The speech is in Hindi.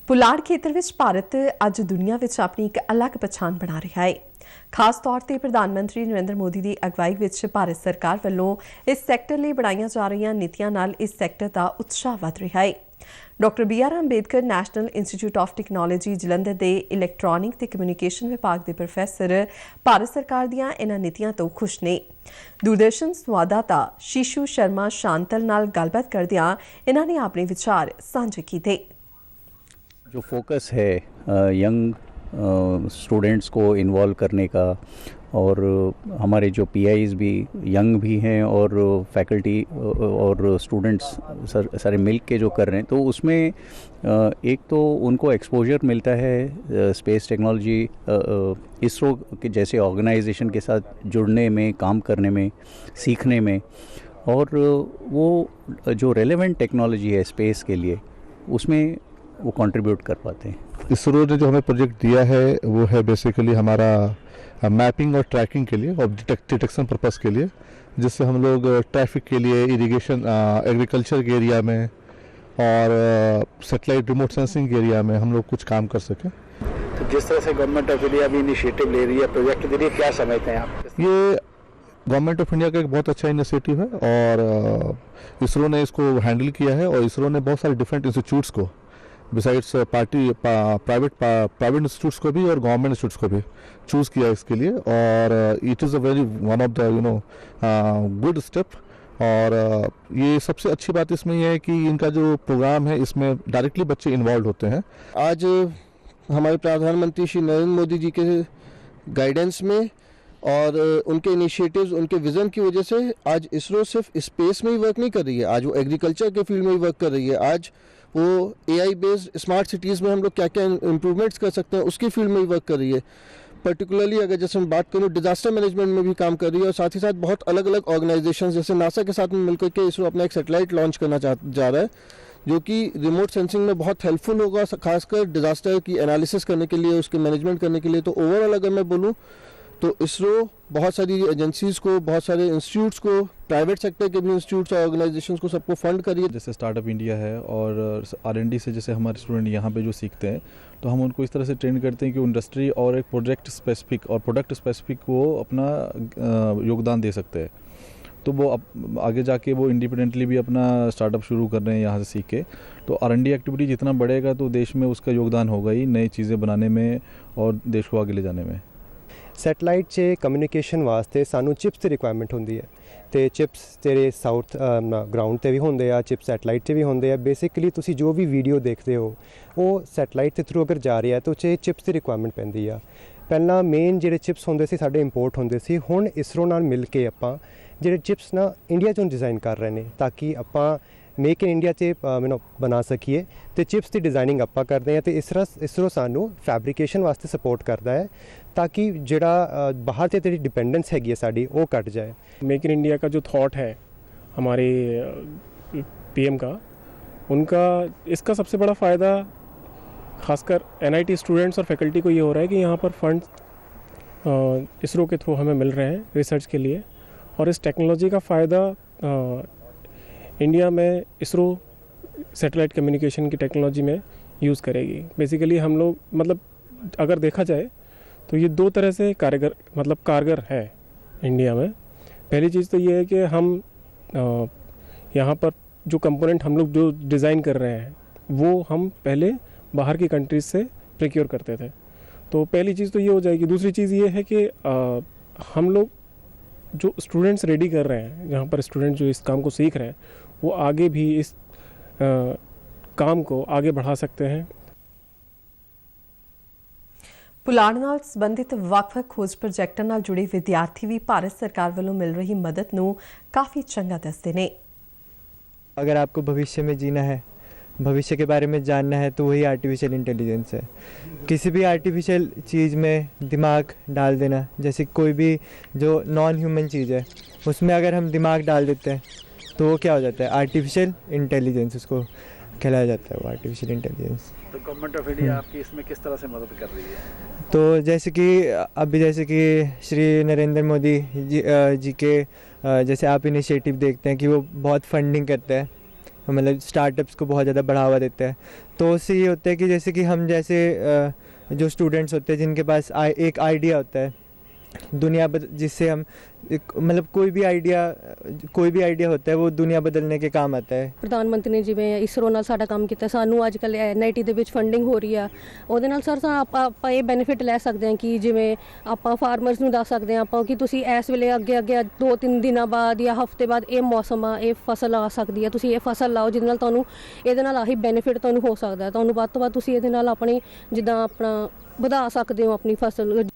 ਪੁਲਾੜ ਖੇਤਰ ਵਿੱਚ ਭਾਰਤ ਅੱਜ ਦੁਨੀਆ ਵਿੱਚ ਆਪਣੀ ਇੱਕ ਅਲੱਗ ਪਛਾਣ ਬਣਾ ਰਿਹਾ ਹੈ। ਖਾਸ ਤੌਰ ਤੇ ਪ੍ਰਧਾਨ ਮੰਤਰੀ ਨਰਿੰਦਰ ਮੋਦੀ ਦੀ ਅਗਵਾਈ ਵਿੱਚ ਭਾਰਤ ਸਰਕਾਰ ਵੱਲੋਂ ਇਸ ਸੈਕਟਰ ਲਈ ਬਣਾਈਆਂ ਜਾ ਰਹੀਆਂ ਨੀਤੀਆਂ ਨਾਲ ਇਸ ਸੈਕਟਰ ਦਾ ਉਤਸ਼ਾਹ ਵਧ ਰਿਹਾ ਹੈ। Doctor B.R. Ambedkar national institute of technology Jalandhar ਦੇ ਇਲੈਕਟ੍ਰੋਨਿਕ ਤੇ ਕਮਿਊਨੀਕੇਸ਼ਨ ਵਿਭਾਗ ਦੇ ਪ੍ਰੋਫੈਸਰ ਭਾਰਤ ਸਰਕਾਰ ਦੀਆਂ ਇਹਨਾਂ ਨੀਤੀਆਂ ਤੋਂ ਖੁਸ਼ ਨੇ। ਦੂਰਦਰਸ਼ਨ ਸੰਵਾਦਦਾਤਾ ਸ਼ੀਸ਼ੂ ਸ਼ਰਮਾ ਸ਼ਾਂਤਲ ਨਾਲ ਗੱਲਬਾਤ ਕਰਦਿਆਂ ਇਹਨਾਂ ने अपने विचार साझे किए। जो फोकस है यंग स्टूडेंट्स को इन्वॉल्व करने का, और हमारे जो PIs भी यंग भी हैं और फैकल्टी और स्टूडेंट्स सारे मिल के जो कर रहे हैं, तो उसमें एक तो उनको एक्सपोजर मिलता है स्पेस टेक्नोलॉजी, इसरो के जैसे ऑर्गेनाइजेशन के साथ जुड़ने में, काम करने में, सीखने में, और वो जो रेलेवेंट टेक्नोलॉजी है स्पेस के लिए उसमें वो कंट्रीब्यूट कर पाते हैं। इसरो ने जो हमें प्रोजेक्ट दिया है वो है बेसिकली हमारा मैपिंग और ट्रैकिंग के लिए और डिटेक्शन पर्पस के लिए, जिससे हम लोग ट्रैफिक के लिए, इरिगेशन, एग्रीकल्चर के एरिया में और सैटेलाइट रिमोट सेंसिंग के एरिया में हम लोग कुछ काम कर सकें। तो जिस तरह से गवर्नमेंट ऑफ इंडिया भी इनिशिएटिव ले रही है, प्रोजेक्ट दे रही है, क्या समझते हैं आप? ये गवर्नमेंट ऑफ इंडिया का एक बहुत अच्छा इनिशिएटिव है और इसरो ने इसको हैंडल किया है, और इसरो ने बहुत सारे डिफरेंट इंस्टीट्यूट्स को बिसाइड्स प्राइवेट इंस्टीट्यूट्स को भी और गवर्नमेंट इंस्टीट्यूट्स को भी चूज़ किया इसके लिए, और it is a very one of the good step. और ये सबसे अच्छी बात इसमें यह है कि इनका जो प्रोग्राम है इसमें डायरेक्टली बच्चे इन्वॉल्व होते हैं। आज हमारे प्रधानमंत्री श्री नरेंद्र मोदी जी के गाइडेंस में और उनके इनिशिएटिव्स, उनके विज़न की वजह से आज इसरो सिर्फ स्पेस में ही वर्क नहीं कर रही है, आज वो एग्रीकल्चर के फील्ड में ही वर्क कर रही है। आज वो AI बेस्ड स्मार्ट सिटीज़ में हम लोग क्या क्या इम्प्रूवमेंट्स कर सकते हैं उसकी फील्ड में ही वर्क कर रही है। पर्टिकुलरली अगर जैसे मैं बात करूँ, डिजास्टर मैनेजमेंट में भी काम कर रही है, और साथ ही साथ बहुत अलग अलग ऑर्गेनाइजेशन जैसे नासा के साथ में मिलकर के इसरो अपना एक सैटेलाइट लॉन्च करना जा रहा है, जो कि रिमोट सेंसिंग में बहुत हेल्पफुल होगा, खासकर डिजास्टर की एनालिसिस करने के लिए, उसके मैनेजमेंट करने के लिए। तो ओवरऑल अगर मैं बोलूँ तो इसरो बहुत सारी एजेंसीज़ को, बहुत सारे इंस्टीट्यूट्स को, प्राइवेट सेक्टर के भी इंस्टीट्यूट्स और ऑर्गेनाइजेशंस को सबको फंड करिए। जैसे स्टार्टअप इंडिया है और R&D से जैसे हमारे स्टूडेंट यहाँ पे जो सीखते हैं, तो हम उनको इस तरह से ट्रेन करते हैं कि इंडस्ट्री और एक प्रोजेक्ट स्पेसिफिक और प्रोडक्ट स्पेसिफिक वो अपना योगदान दे सकते हैं। तो वो आगे जाके वो इंडिपेंडेंटली भी अपना स्टार्टअप शुरू कर रहे हैं यहाँ से सीख के। तो R&D एक्टिविटी जितना बढ़ेगा तो देश में उसका योगदान होगा ही, नई चीज़ें बनाने में और देश को आगे ले जाने में। सैटेलाइट 'ਚ कम्यूनीकेशन वास्ते सानू चिप्स की रिक्वायरमेंट होंदी है, तो चिप्स तेरे साउथ ग्राउंड ते भी होंदे आ, चिप सैटेलाइट 'ਚ भी होंदे आ। बेसिकली तुसी जो भी वीडियो देखते हो वो सैटेलाइट के थ्रू अगर जा रही है तो चिप्स की रिक्वायरमेंट पैंदी आ। पहला मेन जिहड़े चिप्स होंदे सी साडे इंपोर्ट होंदे सी, हुण इसरो नाल मिल के आपां जिहड़े चिप्स ना इंडिया 'चों डिज़ाइन कर रहे हैं, ताकि आपां मेक इन इंडिया 'ਚ बना सकीए। तो चिप्स की डिज़ाइनिंग आपां करते हैं, तो इसरो सानू फैब्रिकेशन वास्ते सपोर्ट करता है, ताकि जिहड़ा बाहर से तेरी डिपेंडेंस हैगी है साडी वो कट जाए। मेक इन इंडिया का जो थॉट है हमारे PM का, उनका इसका सबसे बड़ा फ़ायदा खासकर NIT स्टूडेंट्स और फैकल्टी को ये हो रहा है कि यहाँ पर फंड इसरो के थ्रू हमें मिल रहे हैं रिसर्च के लिए, और इस टेक्नोलॉजी का फ़ायदा इंडिया में इसरो सैटेलाइट कम्युनिकेशन की टेक्नोलॉजी में यूज़ करेगी। बेसिकली हम लोग अगर देखा जाए तो ये दो तरह से कारगर है इंडिया में। पहली चीज़ तो ये है कि हम यहाँ पर जो कंपोनेंट हम लोग जो डिज़ाइन कर रहे हैं वो हम पहले बाहर की कंट्रीज़ से प्रोक्योर करते थे, तो पहली चीज़ तो ये हो जाएगी। दूसरी चीज़ ये है कि हम लोग जो स्टूडेंट्स रेडी कर रहे हैं, जहाँ पर स्टूडेंट जो इस काम को सीख रहे हैं, वो आगे भी इस काम को आगे बढ़ा सकते हैं। ਪੁਲਾੜ ਨਾਲ ਸੰਬੰਧਿਤ ਵੱਖ-ਵੱਖ ਖੋਜ ਪ੍ਰੋਜੈਕਟਾਂ ਨਾਲ ਜੁੜੇ ਵਿਦਿਆਰਥੀ ਵੀ ਭਾਰਤ ਸਰਕਾਰ ਵੱਲੋਂ ਮਿਲ ਰਹੀ ਮਦਦ ਨੂੰ ਕਾਫੀ ਚੰਗਾ ਦੱਸਦੇ ਨੇ। अगर आपको भविष्य में जीना है, भविष्य के बारे में जानना है, तो वही आर्टिफिशियल इंटेलिजेंस है। किसी भी आर्टिफिशियल चीज़ में दिमाग डाल देना, जैसे कोई भी जो नॉन ह्यूमन चीज़ है उसमें अगर हम दिमाग डाल देते हैं तो वो क्या हो जाता है, आर्टिफिशियल इंटेलिजेंस उसको कहलाया जाता है, वो आर्टिफिशियल इंटेलिजेंस। तो गवर्नमेंट ऑफ इंडिया आपकी इसमें किस तरह से मदद कर रही है? तो जैसे कि श्री नरेंद्र मोदी जी के जैसे आप इनिशिएटिव देखते हैं कि वो बहुत फंडिंग करते हैं मतलब स्टार्टअप्स को बहुत ज़्यादा बढ़ावा देता है। तो उससे ये होता है कि जैसे कि हम जैसे जो स्टूडेंट्स होते हैं जिनके पास एक आइडिया होता है जिससे हम मतलब कोई भी आइडिया होता है वो दुनिया बदलने के काम आता है। ਪ੍ਰਧਾਨ ਮੰਤਰੀ ਨੇ ਜਿਵੇਂ ਇਸਰੋ ਨਾਲ ਸਾਡਾ ਕੰਮ ਕੀਤਾ, ਸਾਨੂੰ ਅੱਜ ਕੱਲ੍ਹ NIT ਦੇ ਵਿੱਚ ਫੰਡਿੰਗ ਹੋ ਰਹੀ ਆ, ਉਹਦੇ ਨਾਲ ਸਰ ਆਪਾਂ ਇਹ ਬੈਨੀਫਿਟ ਲੈ ਸਕਦੇ ਹਾਂ ਕਿ ਜਿਵੇਂ ਆਪਾਂ ਫਾਰਮਰਸ ਨੂੰ ਦੱਸ ਸਕਦੇ ਹਾਂ ਆਪਾਂ ਕਿ ਤੁਸੀਂ ਇਸ ਵੇਲੇ ਅੱਗੇ 2-3 ਦਿਨਾਂ ਬਾਅਦ ਜਾਂ ਹਫ਼ਤੇ ਬਾਅਦ ਇਹ ਮੌਸਮ ਆ, ਇਹ ਫਸਲ ਆ ਸਕਦੀ ਹੈ, ਤੁਸੀਂ ਇਹ ਫਸਲ ਲਾਓ ਜਿਹਦੇ ਨਾਲ ਤੁਹਾਨੂੰ ਇਹਦੇ ਨਾਲ ਆਹੀ ਬੈਨੀਫਿਟ ਤੁਹਾਨੂੰ ਹੋ ਸਕਦਾ, ਤੁਹਾਨੂੰ ਵੱਧ ਤੋਂ ਵੱਧ ਤੁਸੀਂ ਇਹਦੇ ਨਾਲ ਆਪਣੀ ਜਿੱਦਾਂ ਆਪਣਾ ਵਧਾ ਸਕਦੇ ਹੋ ਆਪਣੀ ਫਸਲ।